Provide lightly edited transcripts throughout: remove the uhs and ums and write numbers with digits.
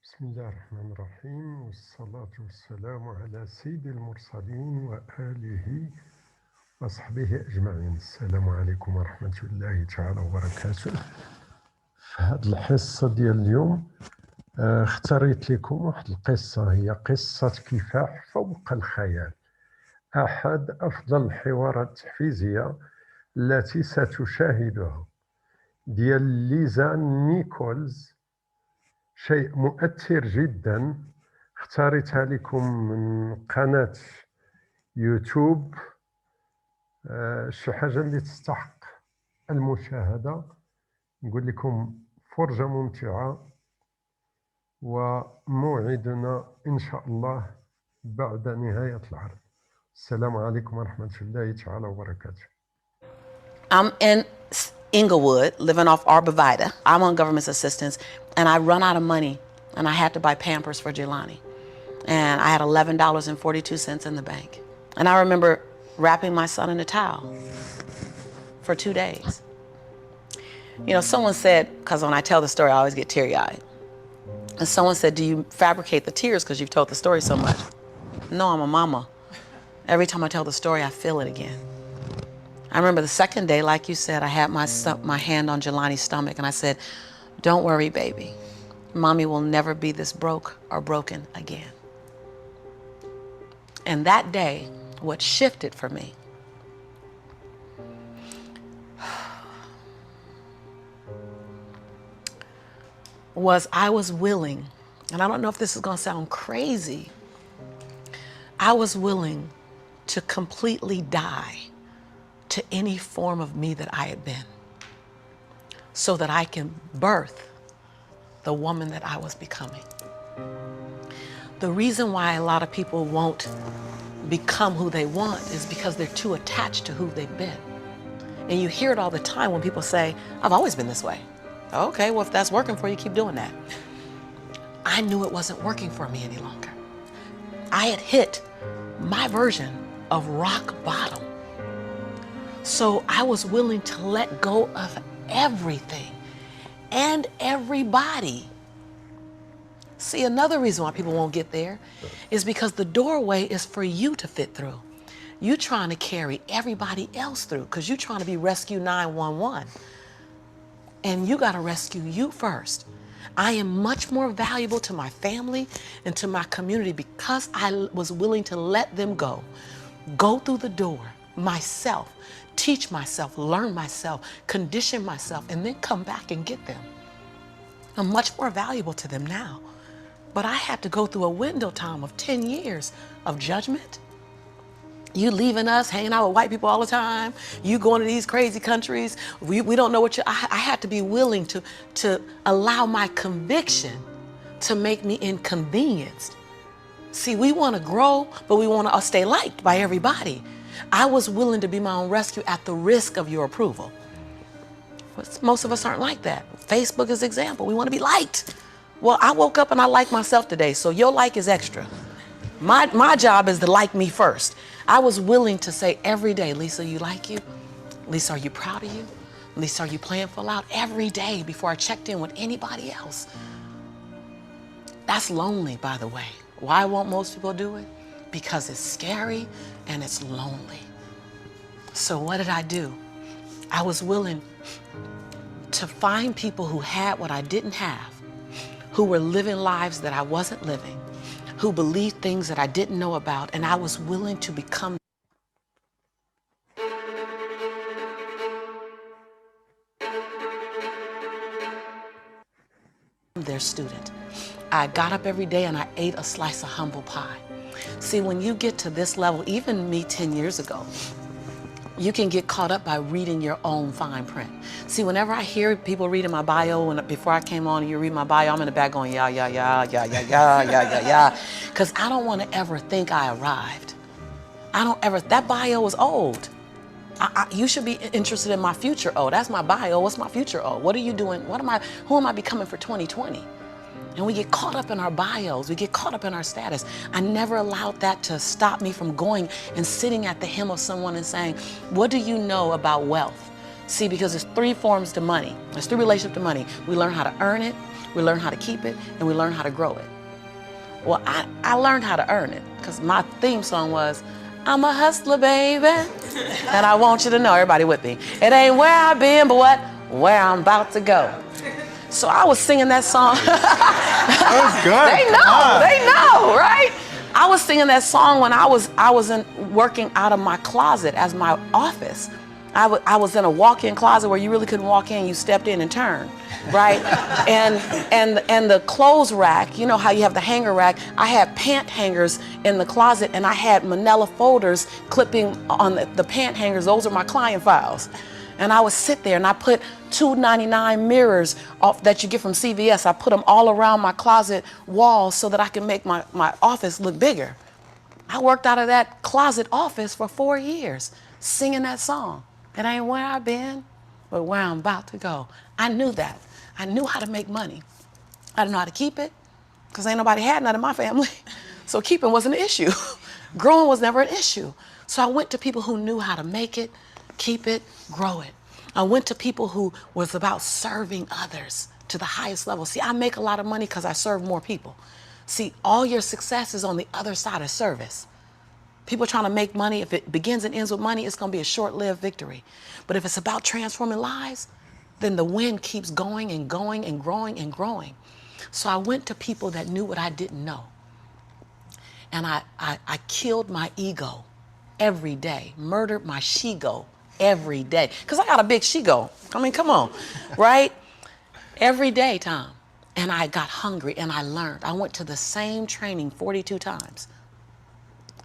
بسم الله الرحمن الرحيم، والصلاة والسلام على سيد المرسلين وآله وصحبه أجمعين. السلام عليكم ورحمة الله تعالى وبركاته. في هذه الحصة ديال اليوم اختاريت لكم واحد القصة، هي قصة كفاح فوق الخيال، أحد أفضل الحوارات التحفيزية التي ستشاهدها، ديال ليزا نيكولز. شيء مؤثر جدا، اختارتها لكم من قناة يوتيوب، شي حاجة اللي تستحق المشاهدة. نقول لكم فرجة ممتعة، وموعدنا إن شاء الله بعد نهاية العرض. السلام عليكم ورحمة الله تعالى وبركاته. I'm in Inglewood, living off Arborvitae. I'm on government assistance, and I run out of money, and I had to buy Pampers for Jelani. And I had $11.42 in the bank. And I remember wrapping my son in a towel for 2 days. You know, someone said, because when I tell the story, I always get teary-eyed. And someone said, do you fabricate the tears because you've told the story so much? No, I'm a mama. Every time I tell the story, I feel it again. I remember the second day, like you said, I had my hand on Jelani's stomach, and I said, don't worry, baby. Mommy will never be this broke or broken again. And that day, what shifted for me was I was willing, and I don't know if this is going to sound crazy, I was willing to completely die to any form of me that I had been, so that I can birth the woman that I was becoming. The reason why a lot of people won't become who they want is because they're too attached to who they've been. And you hear it all the time when people say, I've always been this way. Okay, well, if that's working for you, keep doing that. I knew it wasn't working for me any longer. I had hit my version of rock bottom. So I was willing to let go of everything and everybody. See, another reason why people won't get there is because the doorway is for you to fit through. You trying to carry everybody else through because you're trying to be Rescue 911. And you got to rescue you first. I am much more valuable to my family and to my community because I was willing to let them go through the door myself, teach myself, learn myself, condition myself, and then come back and get them. I'm much more valuable to them now. But I had to go through a window time of 10 years of judgment. You leaving us, hanging out with white people all the time. You going to these crazy countries. We don't know what I had to be willing to allow my conviction to make me inconvenienced. See, we want to grow, but we want to stay liked by everybody. I was willing to be my own rescue at the risk of your approval. But most of us aren't like that. Facebook is an example. We want to be liked. Well, I woke up and I like myself today, so your like is extra. My job is to like me first. I was willing to say every day, Lisa, you like you? Lisa, are you proud of you? Lisa, are you playing full out? Every day before I checked in with anybody else. That's lonely, by the way. Why won't most people do it? Because it's scary and it's lonely. So what did I do? I was willing to find people who had what I didn't have, who were living lives that I wasn't living, who believed things that I didn't know about, and I was willing to become their student. I got up every day and I ate a slice of humble pie. See, when you get to this level, even me 10 years ago, you can get caught up by reading your own fine print. See, whenever I hear people reading my bio, and before I came on and you read my bio, I'm in the back going, yeah, yeah, yeah, yeah, yeah, yeah, yeah, yeah, yeah. Because I don't want to ever think I arrived. That bio is old. You should be interested in my future. Oh, that's my bio. What's my future? Oh, what are you doing? Who am I becoming for 2020? And we get caught up in our bios. We get caught up in our status. I never allowed that to stop me from going and sitting at the hem of someone and saying, what do you know about wealth? See, because there's three forms to money. There's three relationships to money. We learn how to earn it, we learn how to keep it, and we learn how to grow it. Well, I learned how to earn it because my theme song was, I'm a hustler, baby. And I want you to know, everybody with me, it ain't where I've been, but what? Where I'm about to go. So I was singing that song. That was good. They know, right? I was singing that song when I was working out of my closet as my office. I was in a walk-in closet where you really couldn't walk in, you stepped in and turned, right? and the clothes rack, you know how you have the hanger rack, I had pant hangers in the closet and I had manila folders clipping on the pant hangers. Those are my client files. And I would sit there and I put $2.99 mirrors that you get from CVS. I put them all around my closet walls so that I can make my office look bigger. I worked out of that closet office for 4 years, singing that song. It ain't where I've been, but where I'm about to go. I knew that. I knew how to make money. I didn't know how to keep it, because ain't nobody had none in my family. So keeping wasn't an issue. Growing was never an issue. So I went to people who knew how to make it, keep it, grow it. I went to people who was about serving others to the highest level. See, I make a lot of money because I serve more people. See, all your success is on the other side of service. People trying to make money, if it begins and ends with money, it's going to be a short-lived victory. But if it's about transforming lives, then the wind keeps going and going and growing and growing. So I went to people that knew what I didn't know. And I killed my ego every day, murdered my she-go every day. Because I got a big she-go. I mean, come on, right? Every day, Tom. And I got hungry and I learned. I went to the same training 42 times.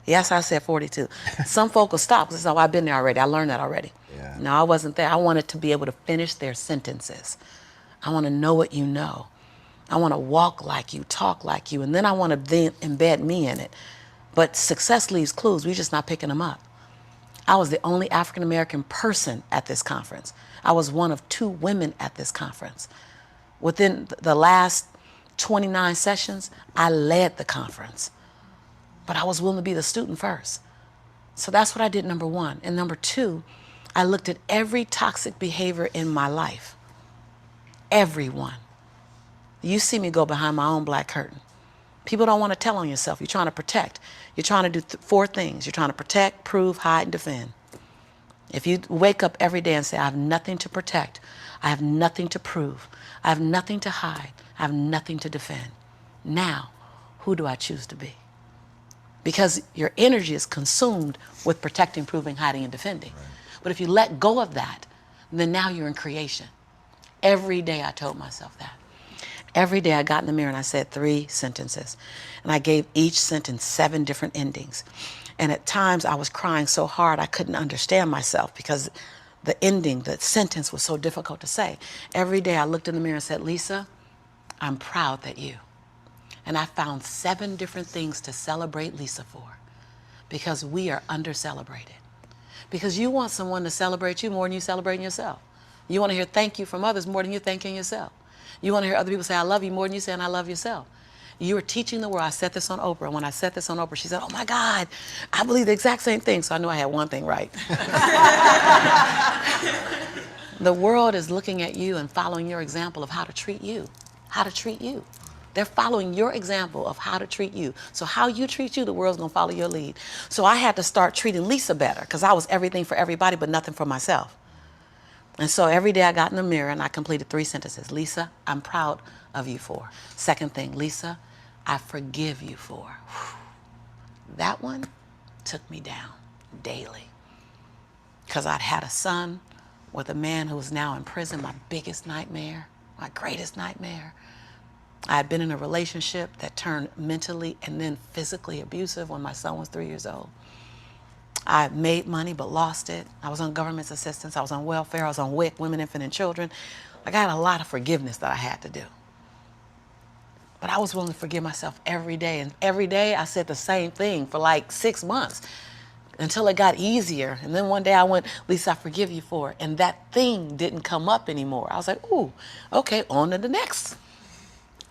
Yes, I said 42. Some folk will stop. This is how I've been there already. I learned that already. Yeah. No, I wasn't there. I wanted to be able to finish their sentences. I want to know what you know. I want to walk like you, talk like you, and then I want to then embed me in it. But success leaves clues. We're just not picking them up. I was the only African-American person at this conference. I was one of 2 women at this conference. Within the last 29 sessions, I led the conference. But I was willing to be the student first. So that's what I did, number 1. And number 2, I looked at every toxic behavior in my life. Everyone. You see me go behind my own black curtain. People don't want to tell on yourself. You're trying to protect. You're trying to do 4 things. You're trying to protect, prove, hide, and defend. If you wake up every day and say, I have nothing to protect, I have nothing to prove, I have nothing to hide, I have nothing to defend. Now, who do I choose to be? Because your energy is consumed with protecting, proving, hiding, and defending. Right. But if you let go of that, then now you're in creation. Every day I told myself that. Every day I got in the mirror and I said 3 sentences. And I gave each sentence 7 different endings. And at times I was crying so hard I couldn't understand myself because the ending, the sentence was so difficult to say. Every day I looked in the mirror and said, Lisa, I'm proud that you. And I found 7 different things to celebrate Lisa for, because we are under-celebrated. Because you want someone to celebrate you more than you celebrating yourself. You want to hear thank you from others more than you're thanking yourself. You want to hear other people say, I love you more than you saying I love yourself. You are teaching the world. I said this on Oprah. And when I said this on Oprah, she said, oh my God, I believe the exact same thing. So I knew I had one thing right. The world is looking at you and following your example of how to treat you. How to treat you. They're following your example of how to treat you. So how you treat you, the world's gonna follow your lead. So I had to start treating Lisa better because I was everything for everybody but nothing for myself. And so every day I got in the mirror and I completed 3 sentences. Lisa, I'm proud of you for. Second thing, Lisa, I forgive you for. That one took me down daily because I'd had a son with a man who was now in prison, my biggest nightmare, my greatest nightmare. I had been in a relationship that turned mentally and then physically abusive when my son was 3 years old. I made money but lost it. I was on government assistance. I was on welfare. I was on WIC, Women, Infant, and Children. I got a lot of forgiveness that I had to do. But I was willing to forgive myself every day. And every day I said the same thing for like 6 months until it got easier. And then one day I went, Lisa, I forgive you for it. And that thing didn't come up anymore. I was like, ooh, okay, on to the next.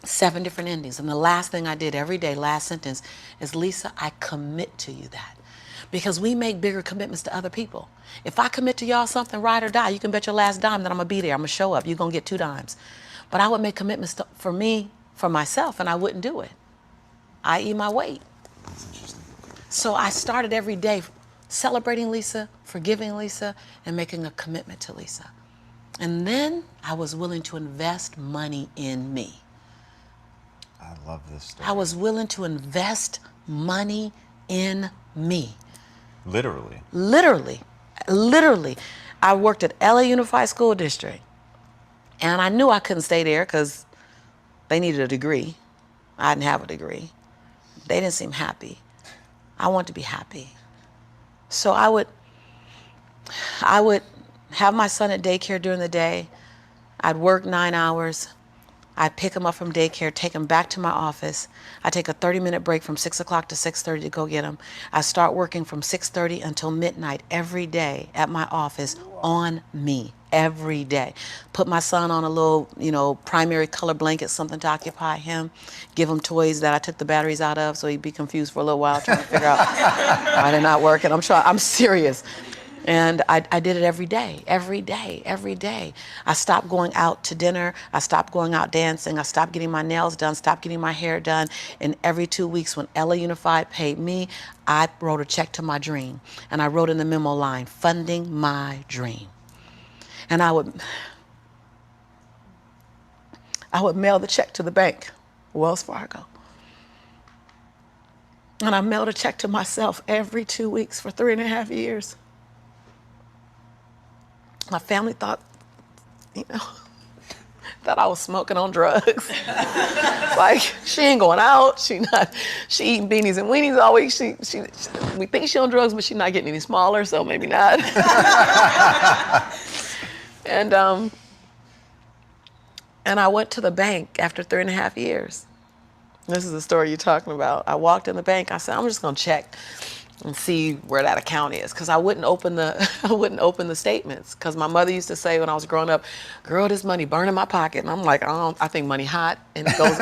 7 different endings. And the last thing I did every day, last sentence, is Lisa, I commit to you that. because we make bigger commitments to other people. If I commit to y'all something, ride or die, you can bet your last dime that I'm gonna be there, I'm gonna show up, you're gonna get 2 dimes. But I would make commitments for me, for myself, and I wouldn't do it. I eat my weight. That's interesting. So I started every day celebrating Lisa, forgiving Lisa, and making a commitment to Lisa. And then I was willing to invest money in me. I love this story. I was willing to invest money in me. Literally. Literally. I worked at LA Unified School District, and I knew I couldn't stay there because they needed a degree. I didn't have a degree. They didn't seem happy. I wanted to be happy. So I would have my son at daycare during the day. I'd work 9 hours. I'd pick him up from daycare, take him back to my office. I'd take a 30-minute break from 6 o'clock to 6:30 to go get him. I start working from 6:30 until midnight every day at my office on me, every day. Put my son on a little, primary color blanket, something to occupy him. Give him toys that I took the batteries out of so he'd be confused for a little while trying to figure out why they're not working. I'm serious. And I did it every day. I stopped going out to dinner. I stopped going out dancing. I stopped getting my nails done, stopped getting my hair done. And every 2 weeks when LA Unified paid me, I wrote a check to my dream. And I wrote in the memo line, funding my dream. And I would mail the check to the bank, Wells Fargo. And I mailed a check to myself every 2 weeks for 3.5 years. My family thought, that I was smoking on drugs. Like, she ain't going out. She eating beanies and weenies all week. We think she on drugs, but she's not getting any smaller, so maybe not. And I went to the bank after 3.5 years. This is the story you're talking about. I walked in the bank. I said, I'm just gonna check and see where that account is, because I wouldn't open the statements, because my mother used to say when I was growing up, girl, this money burn in my pocket. And I'm like, I think money hot, and it goes.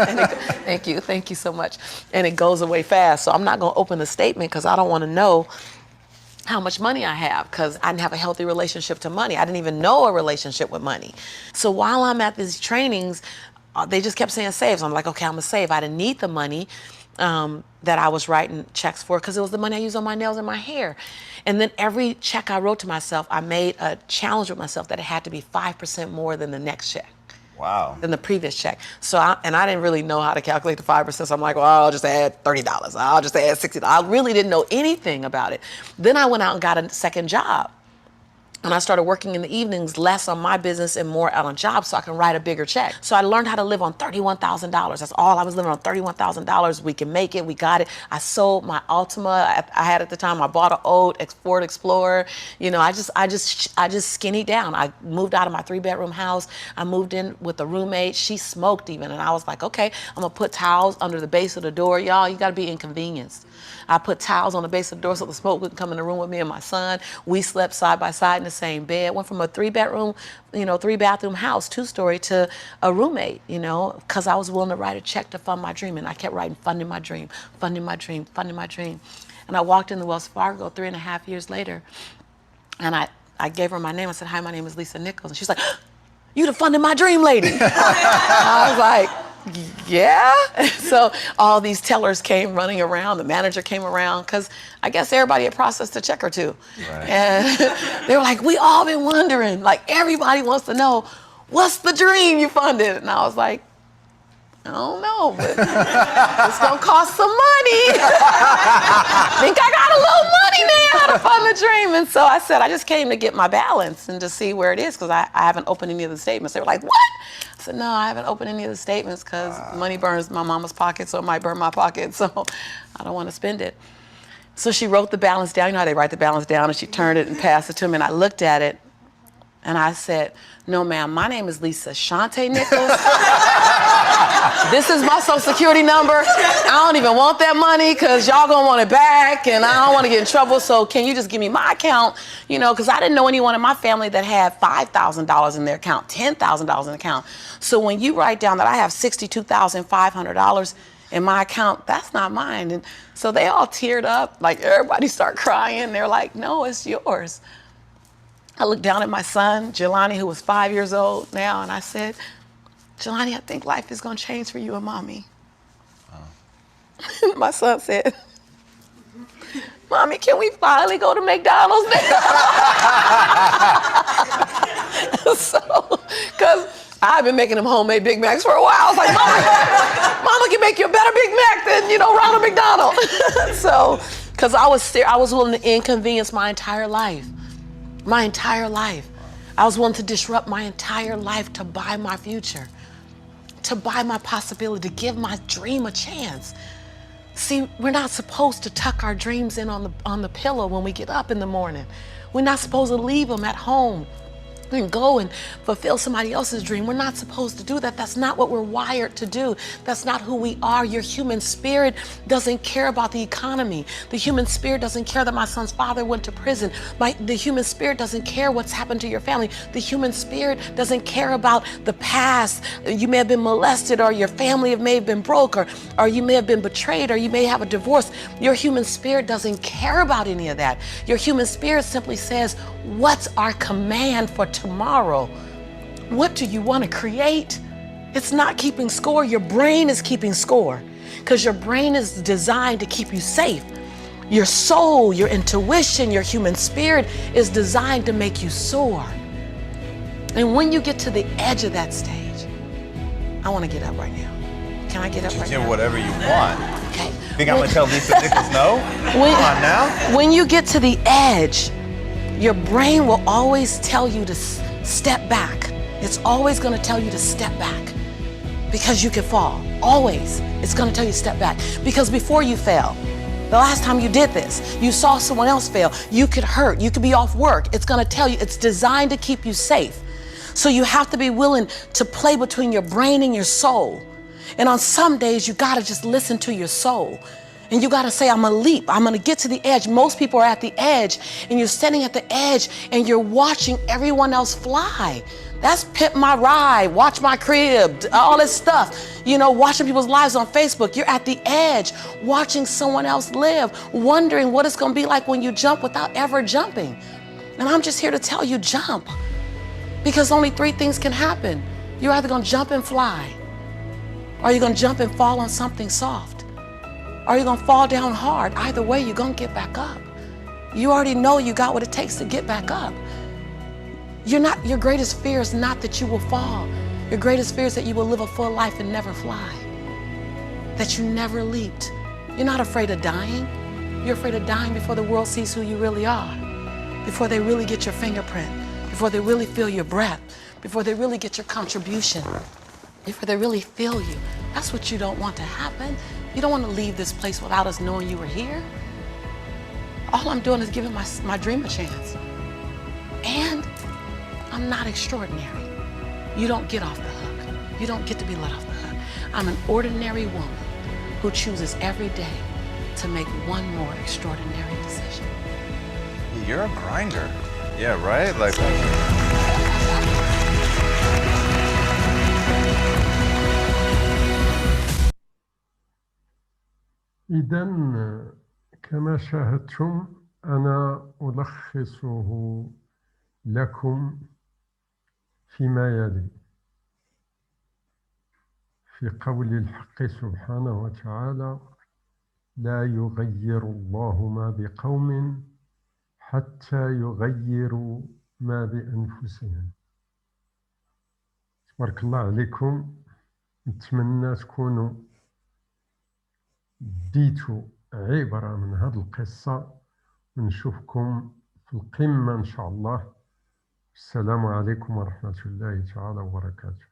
Thank you so much, and it goes away fast. So I'm not gonna open the statement because I don't want to know how much money I have, because I didn't have a healthy relationship to money. I didn't even know a relationship with money. So while I'm at these trainings, they just kept saying save. So I'm like, okay, I'm gonna save. I didn't need the money that I was writing checks for, because it was the money I used on my nails and my hair. And then every check I wrote to myself, I made a challenge with myself that it had to be 5% more than the next check. Wow. Than the previous check. So I didn't really know how to calculate the 5%. So I'm like, well, I'll just add $30. I'll just add $60. I really didn't know anything about it. Then I went out and got a second job. And I started working in the evenings, less on my business and more out on jobs, so I can write a bigger check. So I learned how to live on $31,000. That's all I was living on, $31,000. We can make it, we got it. I sold my Altima I had at the time. I bought an old Ford Explorer. I just skinnied down. I moved out of my 3-bedroom house. I moved in with a roommate. She smoked even, and I was like, okay, I'm gonna put towels under the base of the door. Y'all, you gotta be inconvenienced. I put towels on the base of the door so the smoke wouldn't come in the room with me and my son. We slept side by side in the same bed. Went from a 3-bedroom, 3-bathroom house, 2-story, to a roommate, because I was willing to write a check to fund my dream. And I kept writing, funding my dream, funding my dream, funding my dream. And I walked in the Wells Fargo 3.5 years later, and I gave her my name. I said, hi, my name is Lisa Nichols. And she's like, you the funding my dream lady. I was like, yeah. So all these tellers came running around. The manager came around, because I guess everybody had processed a check or two. Right. And they were like, we all been wondering, like everybody wants to know, what's the dream you funded? And I was like, I don't know, but it's gonna cost some money. Think I got a little money now to fund the dream. And so I said, I just came to get my balance and to see where it is, because I haven't opened any of the statements. They were like, what? I said, no, I haven't opened any of the statements because money burns my mama's pocket, so it might burn my pocket, so I don't want to spend it. So she wrote the balance down. You know how they write the balance down, and she turned it and passed it to me, and I looked at it, and I said, no, ma'am, my name is Lisa Shante Nichols. This is my social security number. I don't even want that money because y'all gonna want it back, and I don't want to get in trouble, so can you just give me my account? Because I didn't know anyone in my family that had $5,000 in their account, $10,000 in the account. So when you write down that I have $62,500, in my account, that's not mine. And so they all teared up, like everybody started crying. They're like, no, it's yours. I looked down at my son, Jelani, who was 5 years old now, and I said, Jelani, I think life is gonna change for you and mommy. Oh. My son said, Mommy, can we finally go to McDonald's now? So, because I've been making them homemade Big Macs for a while. I was like, Mama can make you a better Big Mac than, Ronald McDonald. So, because I was willing to inconvenience my entire life. My entire life. I was willing to disrupt my entire life to buy my future, to buy my possibility, to give my dream a chance. See, we're not supposed to tuck our dreams in on the pillow when we get up in the morning. We're not supposed to leave them at home and go and fulfill somebody else's dream. We're not supposed to do that. That's not what we're wired to do. That's not who we are. Your human spirit doesn't care about the economy. The human spirit doesn't care that my son's father went to prison. The human spirit doesn't care what's happened to your family. The human spirit doesn't care about the past. You may have been molested, or your family may have been broke, or you may have been betrayed, or you may have a divorce. Your human spirit doesn't care about any of that. Your human spirit simply says, what's our command for tomorrow? What do you want to create? It's not keeping score. Your brain is keeping score, because your brain is designed to keep you safe. Your soul, your intuition, your human spirit is designed to make you soar. And when you get to the edge of that stage, I want to get up right now. Can I get up right now? You can whatever you want. Okay. Think I'm going to tell Lisa Nichols no? Come on now. When you get to the edge, your brain will always tell you to step back. It's always going to tell you to step back, because you can fall. Always. It's going to tell you to step back. Because before you fell, the last time you did this, you saw someone else fail. You could hurt. You could be off work. It's going to tell you. It's designed to keep you safe. So you have to be willing to play between your brain and your soul. And on some days, you got to just listen to your soul. And you got to say, I'm going to leap. I'm going to get to the edge. Most people are at the edge, and you're standing at the edge and you're watching everyone else fly. That's Pimp My Ride, Watch My Crib, all this stuff. Watching people's lives on Facebook. You're at the edge, watching someone else live, wondering what it's going to be like when you jump without ever jumping. And I'm just here to tell you, jump. Because only 3 things can happen. You're either going to jump and fly, or you're going to jump and fall on something soft, or you're going to fall down hard. Either way, you're going to get back up. You already know you got what it takes to get back up. Your greatest fear is not that you will fall. Your greatest fear is that you will live a full life and never fly, that you never leaped. You're not afraid of dying. You're afraid of dying before the world sees who you really are, before they really get your fingerprint, before they really feel your breath, before they really get your contribution, before they really feel you. That's what you don't want to happen. You don't want to leave this place without us knowing you were here. All I'm doing is giving my dream a chance. And I'm not extraordinary. You don't get off the hook. You don't get to be let off the hook. I'm an ordinary woman who chooses every day to make one more extraordinary decision. You're a grinder. Yeah, right? Like. إذن كما شاهدتم أنا ألخصه لكم فيما يلي، في قول الحق سبحانه وتعالى: لا يغير الله ما بقوم حتى يغيروا ما بأنفسهم. تبارك الله عليكم. نتمنى تكونوا ديتوا عبرة من هذه القصة، ونشوفكم في القمة إن شاء الله. السلام عليكم ورحمة الله تعالى وبركاته.